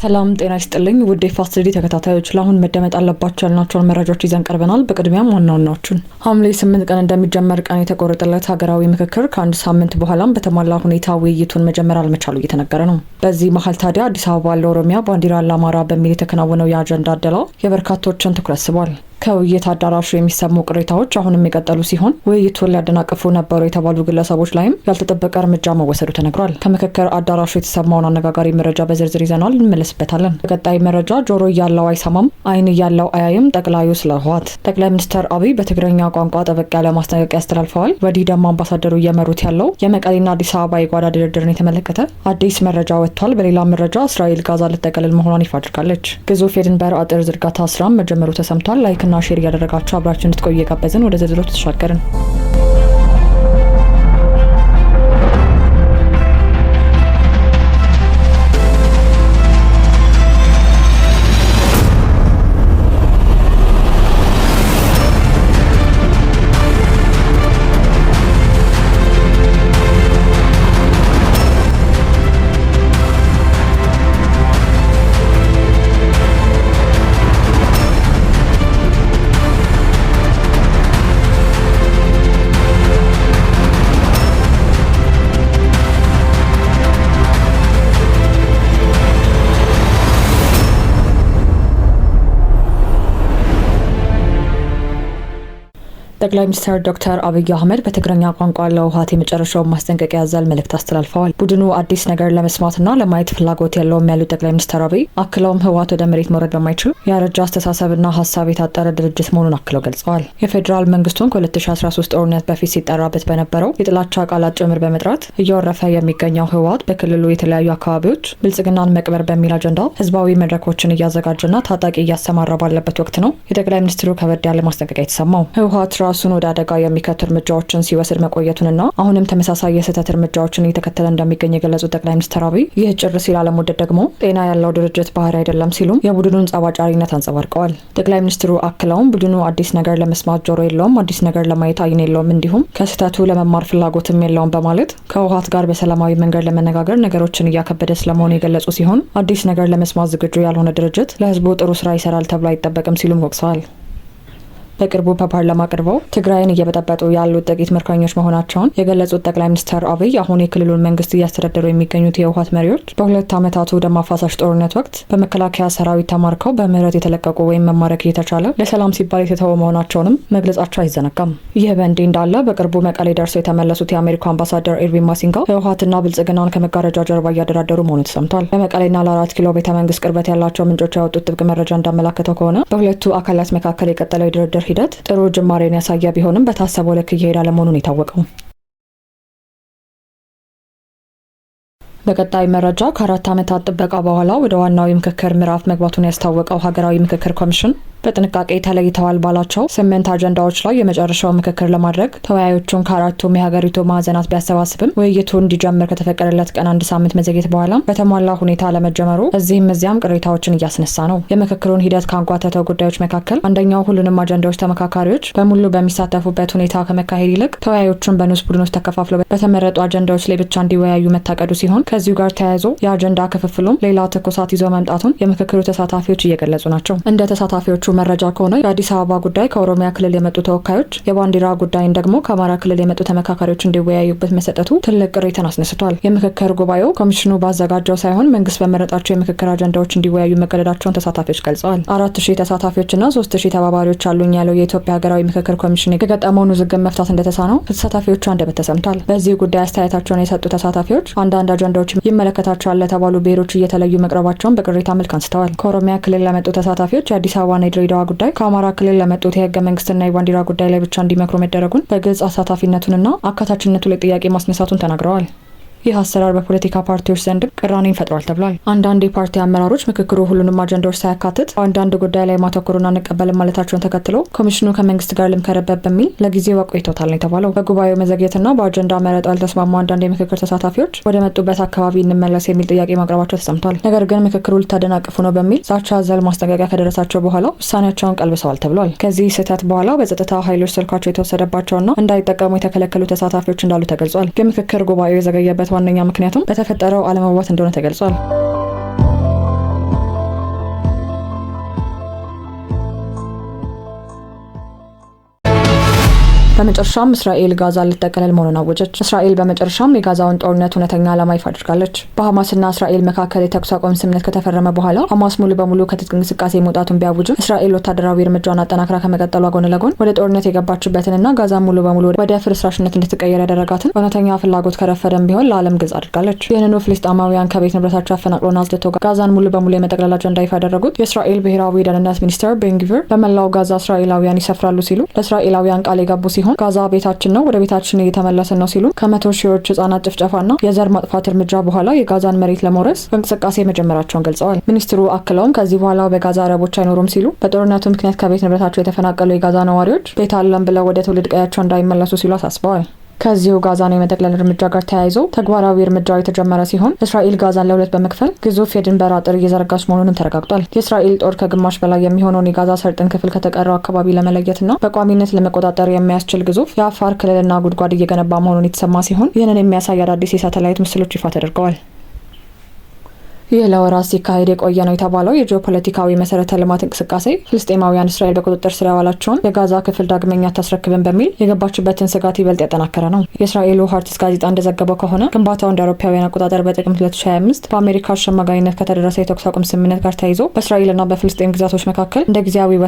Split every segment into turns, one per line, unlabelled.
ሰላም ጤና ይስጥልኝ ውድ ፋስት ተከታታዮች ለአሁን መደመጥ አለባቸው ያልናቸውን መረጃዎች ይዘን ቀርበናል። በቅድሚያም ዋናዎቹን ሐምሌ 8 ቀን እንደሚጀመር ቀን የተቆረጠለት ሀገራዊ ምክክር ከአንድ ሳምንት በኋላም በተሟላ ሁኔታ ውይይቱን መጀመር አልመቻሉ እየተነገረ ነው። በዚህ መሀል ታዲያ አዲስ አበባ ለኦሮሚያ ባንዲራ ለአማራ በሚል የተከናወነው የአጀንዳ አደላ የበርካቶችን ትኩረት ስቧል። ከውይይት አዳራሹ የሚሰሙ ቅሬታዎች አሁንም የቀጠሉ ሲሆን ውይይቱን ሊያደናቅፉ ነበሩ የተባሉ ግለሰቦች ላይም ያልተጠበቀ እርምጃ መወሰዱ ተነግሯል። ከምክክር አዳራሹ የተሰማውን አነጋጋሪ መረጃ በዝርዝር ይዘናል፣ እንመለስበታለን። በቀጣይ መረጃ ጆሮ እያለው አይሰማም ዓይን እያለው አያይም ጠቅላዩ ስለ ህወሓት ጠቅላይ ሚኒስትር አብይ በትግርኛ ቋንቋ ጠበቅ ያለ ማስጠንቀቂያ አስተላልፈዋል። ወዲህ ደግሞ አምባሳደሩ እየመሩት ያለው የመቀሌና አዲስ አበባ የጓዳ ድርድርን የተመለከተ አዲስ መረጃ ወጥቷል። በሌላ መረጃ እስራኤል ጋዛ ልትጠቀልል መሆኗን ይፋ አድርጋለች። ግዙፍ የድንበር አጥር ዝርጋታ ስራም መጀመሩ ተሰምቷል። ላይክና ሼር እያደረጋችሁ አብራችሁ እንድትቆዩ እየጋበዝን ወደ ዝርዝሮች ተሻገርን። ጠቅላይ ሚኒስትር ዶክተር አብይ አህመድ በትግርኛ ቋንቋ ለህወሓት የመጨረሻውን ማስጠንቀቂያ ያዘለ መልእክት አስተላልፈዋል። ቡድኑ አዲስ ነገር ለመስማትና ለማየት ፍላጎት የለውም ያሉት ጠቅላይ ሚኒስትር አብይ አክለውም ህወሓት ወደ መሬት መውረድ በማይችል ያረጀ አስተሳሰብና ሀሳብ የታጠረ ድርጅት መሆኑን አክለው ገልጸዋል። የፌዴራል መንግስቱን ከ2013 ጦርነት በፊት ሲጠራበት በነበረው የጥላቻ ቃላት ጭምር በመጥራት እየወረፈ የሚገኘው ህወሓት በክልሉ የተለያዩ አካባቢዎች ብልጽግናን መቅበር በሚል አጀንዳ ህዝባዊ መድረኮችን እያዘጋጀና ታጣቂ እያሰማራ ባለበት ወቅት ነው የጠቅላይ ሚኒስትሩ ከበድ ያለ ማስጠንቀቂያ የተሰማው። ህወሓት ራሱን ወደ አደጋ የሚከቱ እርምጃዎችን ሲወስድ መቆየቱንና አሁንም ተመሳሳይ የስህተት እርምጃዎችን እየተከተለ እንደሚገኝ የገለጹት ጠቅላይ ሚኒስትር አብይ ይህ ጭር ሲል አለመውደድ ደግሞ ጤና ያለው ድርጅት ባህሪ አይደለም ሲሉም የቡድኑን ጸባጫሪነት አንጸባርቀዋል። ጠቅላይ ሚኒስትሩ አክለውም ቡድኑ አዲስ ነገር ለመስማት ጆሮ የለውም፣ አዲስ ነገር ለማየት ዓይን የለውም፣ እንዲሁም ከስህተቱ ለመማር ፍላጎትም የለውም በማለት ከህወሓት ጋር በሰላማዊ መንገድ ለመነጋገር ነገሮችን እያከበደ ስለመሆኑ የገለጹ ሲሆን አዲስ ነገር ለመስማት ዝግጁ ያልሆነ ድርጅት ለህዝቡ ጥሩ ስራ ይሰራል ተብሎ አይጠበቅም ሲሉም ወቅሰዋል። በቅርቡ በፓርላማ ቀርበው ትግራይን እየበጠበጡ ያሉት ጥቂት ምርኮኞች መሆናቸውን የገለጹት ጠቅላይ ሚኒስትር አብይ አሁን የክልሉን መንግስት እያስተዳደሩ የሚገኙት የህወሓት መሪዎች በሁለት ዓመታቱ ደም አፋሳሽ ጦርነት ወቅት በመከላከያ ሰራዊት ተማርከው በምህረት የተለቀቁ ወይም መማረክ እየተቻለ ለሰላም ሲባል የተተወ መሆናቸውንም መግለጻቸው አይዘነጋም። ይህ በእንዲህ እንዳለ በቅርቡ መቀሌ ደርሰው የተመለሱት የአሜሪካ አምባሳደር ኤርቪን ማሲንጋ ህወሓትና ብልጽግናን ከመጋረጃ ጀርባ እያደራደሩ መሆኑ ተሰምቷል። በመቀሌና ለ4 ኪሎ ቤተ መንግስት ቅርበት ያላቸው ምንጮች ያወጡት ጥብቅ መረጃ እንዳመላከተው ከሆነ በሁለቱ አካላት መካከል የቀጠለው የድርድር ሂደት ጥሩ ጅማሬን ያሳየ ቢሆንም በታሰበው ልክ እየሄደ አለመሆኑን የታወቀው። በቀጣይ መረጃ ከ4 ዓመታት ጥበቃ በኋላ ወደ ዋናው የምክክር ምዕራፍ መግባቱን ያስታወቀው ሀገራዊ ምክክር ኮሚሽን በጥንቃቄ ተለይተዋል ባላቸው 8 አጀንዳዎች ላይ የመጨረሻው ምክክር ለማድረግ ተወያዮቹን ከአራቱም የሀገሪቱ ማዕዘናት ቢያሰባስብም ውይይቱ እንዲጀምር ከተፈቀደለት ቀን አንድ ሳምንት መዘግየት በኋላ በተሟላ ሁኔታ ለመጀመሩ እዚህም እዚያም ቅሬታዎችን እያስነሳ ነው። የምክክሩን ሂደት ካንጓተተው ጉዳዮች መካከል አንደኛው ሁሉንም አጀንዳዎች ተመካካሪዎች በሙሉ በሚሳተፉበት ሁኔታ ከመካሄድ ይልቅ ተወያዮቹን በንዑስ ቡድኖች ተከፋፍለው በተመረጡ አጀንዳዎች ላይ ብቻ እንዲወያዩ መታቀዱ ሲሆን ከዚሁ ጋር ተያይዞ የአጀንዳ ክፍፍሉም ሌላ ትኩሳት ይዞ መምጣቱን የምክክሩ ተሳታፊዎች እየገለጹ ናቸው። እንደ ተሳታፊዎቹ መረጃ ከሆነ የአዲስ አበባ ጉዳይ ከኦሮሚያ ክልል የመጡ ተወካዮች፣ የባንዲራ ጉዳይን ደግሞ ከአማራ ክልል የመጡ ተመካካሪዎች እንዲወያዩበት መሰጠቱ ትልቅ ቅሬታን አስነስቷል። የምክክር ጉባኤው ኮሚሽኑ ባዘጋጀው ሳይሆን መንግስት በመረጣቸው የምክክር አጀንዳዎች እንዲወያዩ መገደዳቸውን ተሳታፊዎች ገልጸዋል። 4000 ተሳታፊዎችና 3000 ተባባሪዎች አሉኝ ያለው የኢትዮጵያ ሀገራዊ ምክክር ኮሚሽን የገጠመውን ውዝግብ መፍታት እንደተሳነው ከተሳታፊዎቹ አንደበት ተሰምቷል። በዚህ ጉዳይ አስተያየታቸውን የሰጡ ተሳታፊዎች አንዳንድ አጀንዳዎች ይመለከታቸዋል ለተባሉ ብሔሮች እየተለዩ መቅረባቸውን በቅሬታ መልክ አንስተዋል። ከኦሮሚያ ክልል ለመጡ ተሳታፊዎች የአዲስ አበባና የድሬዳዋ ጉዳይ፣ ከአማራ ክልል ለመጡት የህገ መንግስትና የባንዲራ ጉዳይ ላይ ብቻ እንዲመክሩ መደረጉን በግልጽ አሳታፊነቱንና አካታችነቱ ላይ ጥያቄ ማስነሳቱን ተናግረዋል። ይህ አሰራር በፖለቲካ ፓርቲዎች ዘንድ ቅራኔን ፈጥሯል ተብሏል። አንዳንድ የፓርቲ አመራሮች ምክክሩ ሁሉንም አጀንዳዎች ሳያካትት በአንዳንድ ጉዳይ ላይ ማተኮሩን አንቀበልም ማለታቸውን ተከትሎ ኮሚሽኑ ከመንግስት ጋር ልምከረበት በሚል ለጊዜው አቆይቶታል ነው የተባለው። በጉባኤው መዘግየትና በአጀንዳ መረጣ ያልተስማሙ አንዳንድ የምክክር ተሳታፊዎች ወደ መጡበት አካባቢ እንመለስ የሚል ጥያቄ ማቅረባቸው ተሰምቷል። ነገር ግን ምክክሩ ልታደናቅፉ ነው በሚል ዛቻ አዘል ማስጠንቀቂያ ከደረሳቸው በኋላ ውሳኔያቸውን ቀልብሰዋል ተብሏል። ከዚህ ስህተት በኋላ በጸጥታ ኃይሎች ስልካቸው የተወሰደባቸውና እንዳይጠቀሙ የተከለከሉ ተሳታፊዎች እንዳሉ ተገልጿል። የምክክር ጉባኤው የዘገየበት ዋነኛ ምክንያቱም በተፈጠረው አለመግባባት እንደሆነ ተገልጿል። በመጨረሻም እስራኤል ጋዛ ልትጠቀልል መሆኑን አወጀች። እስራኤል በመጨረሻም የጋዛውን ጦርነት እውነተኛ ዓላማ ይፋ አድርጋለች። በሐማስና እስራኤል መካከል የተኩስ አቁም ስምምነት ከተፈረመ በኋላ ሐማስ ሙሉ በሙሉ ከትጥቅ እንቅስቃሴ መውጣቱን ቢያውጅም እስራኤል ወታደራዊ እርምጃዋን አጠናክራ ከመቀጠሏ ጎን ለጎን ወደ ጦርነት የገባችበትንና ጋዛ ሙሉ በሙሉ ወደ ፍርስራሽነት እንድትቀየር ያደረጋትን እውነተኛ ፍላጎት ከረፈደም ቢሆን ለዓለም ግልጽ አድርጋለች። ይህንኑ ፍልስጤማውያን ከቤት ንብረታቸው አፈናቅሎና አጽድቶ ጋዛን ሙሉ በሙሉ የመጠቅለል አጀንዳ ይፋ ያደረጉት የእስራኤል ብሔራዊ ደህንነት ሚኒስትር ቤን ግቪር በመላው ጋዛ እስራኤላውያን ይሰፍራሉ ሲሉ ለእስራኤላውያን ቃል የገቡ ሲሆን ጋዛ ቤታችን ነው፣ ወደ ቤታችን እየተመለስን ነው ሲሉ ከ100 ሺዎች ህጻናት ጭፍጨፋና የዘር ማጥፋት እርምጃ በኋላ የጋዛን መሬት ለመውረስ እንቅስቃሴ መጀመራቸውን ገልጸዋል። ሚኒስትሩ አክለውም ከዚህ በኋላ በጋዛ አረቦች አይኖሩም ሲሉ በጦርነቱ ምክንያት ከቤት ንብረታቸው የተፈናቀሉ የጋዛ ነዋሪዎች ቤት አለን ብለው ወደ ትውልድ ቀያቸው እንዳይመለሱ ሲሉ አሳስበዋል። ከዚሁ ጋዛን የመጠቅለል እርምጃ ጋር ተያይዞ ተግባራዊ እርምጃው የተጀመረ ሲሆን እስራኤል ጋዛን ለሁለት በመክፈል ግዙፍ የድንበር አጥር እየዘረጋች መሆኑንም ተረጋግጧል። የእስራኤል ጦር ከግማሽ በላይ የሚሆነውን የጋዛ ሰርጥን ክፍል ከተቀረው አካባቢ ለመለየትና በቋሚነት ለመቆጣጠር የሚያስችል ግዙፍ የአፋር ክልልና ጉድጓድ እየገነባ መሆኑን የተሰማ ሲሆን ይህንን የሚያሳይ አዳዲስ የሳተላይት ምስሎች ይፋ ተደርገዋል። ይህ ለወራት ሲካሄድ የቆየ ነው የተባለው የጂኦፖለቲካዊ መሰረተ ልማት እንቅስቃሴ ፍልስጤማውያን እስራኤል በቁጥጥር ስር ያዋላቸውን የጋዛ ክፍል ዳግመኛ አታስረክብን በሚል የገባችበትን ስጋት ይበልጥ ያጠናከረ ነው። የእስራኤሉ ሃርትስ ጋዜጣ እንደዘገበው ከሆነ ግንባታው እንደ አውሮፓውያን አቆጣጠር በጥቅምት 2025 በአሜሪካ አሸማጋይነት ከተደረሰ የተኩስ አቁም ስምምነት ጋር ተያይዞ በእስራኤልና በፍልስጤም ግዛቶች መካከል እንደ ጊዜያዊ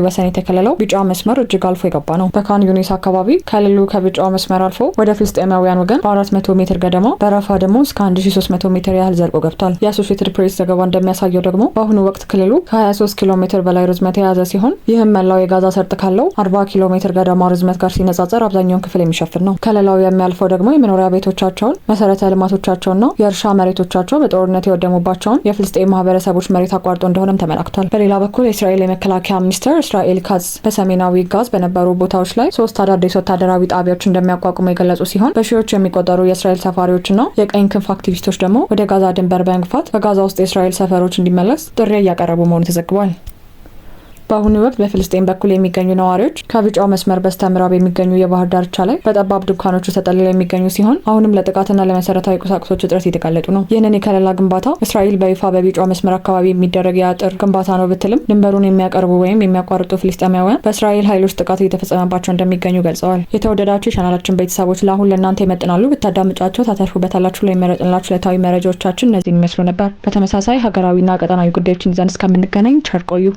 ወሰን የተከለለው ቢጫ መስመር እጅግ አልፎ የገባ ነው። በካን ዩኒስ አካባቢ ክልሉ ከቢጫው መስመር አልፎ ወደ ፍልስጤማውያን ወገን በ400 ሜትር ገደማ፣ በረፋ ደግሞ እስከ 1300 ሜትር ያህል ዘልቆ ገብቷል። የአሶሺየትድ ፕሬስ ዘገባ እንደሚያሳየው ደግሞ በአሁኑ ወቅት ክልሉ ከ23 ኪሎ ሜትር በላይ ርዝመት የያዘ ሲሆን ይህም መላው የጋዛ ሰርጥ ካለው 40 ኪሎ ሜትር ገደማ ርዝመት ጋር ሲነጻጸር አብዛኛውን ክፍል የሚሸፍን ነው። ከሌላው የሚያልፈው ደግሞ የመኖሪያ ቤቶቻቸውን፣ መሰረተ ልማቶቻቸውና የእርሻ መሬቶቻቸው በጦርነት የወደሙባቸውን የፍልስጤም ማህበረሰቦች መሬት አቋርጦ እንደሆነም ተመላክቷል። በሌላ በኩል የእስራኤል የመከላከያ ሚኒስትር እስራኤል ካትዝ በሰሜናዊ ጋዝ በነበሩ ቦታዎች ላይ 3 አዳዲስ ወታደራዊ ጣቢያዎች እንደሚያቋቁሙ የገለጹ ሲሆን በሺዎች የሚቆጠሩ የእስራኤል ሰፋሪዎችና የቀኝ ክንፍ አክቲቪስቶች ደግሞ ወደ ጋዛ ድንበር በመግፋት በጋዛ ውስጥ የእስራኤል ሰፈሮች እንዲመለስ ጥሪ እያቀረቡ መሆኑ ተዘግቧል። በአሁኑ ወቅት በፍልስጤም በኩል የሚገኙ ነዋሪዎች ከቢጫው መስመር በስተምዕራብ የሚገኙ የባህር ዳርቻ ላይ በጠባብ ድንኳኖች ተጠልለው የሚገኙ ሲሆን አሁንም ለጥቃትና ለመሰረታዊ ቁሳቁሶች እጥረት እየተጋለጡ ነው። ይህንን የከለላ ግንባታ እስራኤል በይፋ በቢጫው መስመር አካባቢ የሚደረግ የአጥር ግንባታ ነው ብትልም ድንበሩን የሚያቀርቡ ወይም የሚያቋርጡ ፍልስጤማውያን በእስራኤል ኃይሎች ጥቃት እየተፈጸመባቸው እንደሚገኙ ገልጸዋል። የተወደዳችሁ የቻናላችን ቤተሰቦች ለአሁን ለእናንተ ይመጥናሉ ብታዳምጫቸው ታተርፉበታላችሁ ላይ መረጥንላችሁ ዕለታዊ መረጃዎቻችን እነዚህን ይመስሉ ነበር። በተመሳሳይ ሀገራዊና ቀጠናዊ ጉዳዮችን ይዘን እስከምንገናኝ ቸር ቆዩ።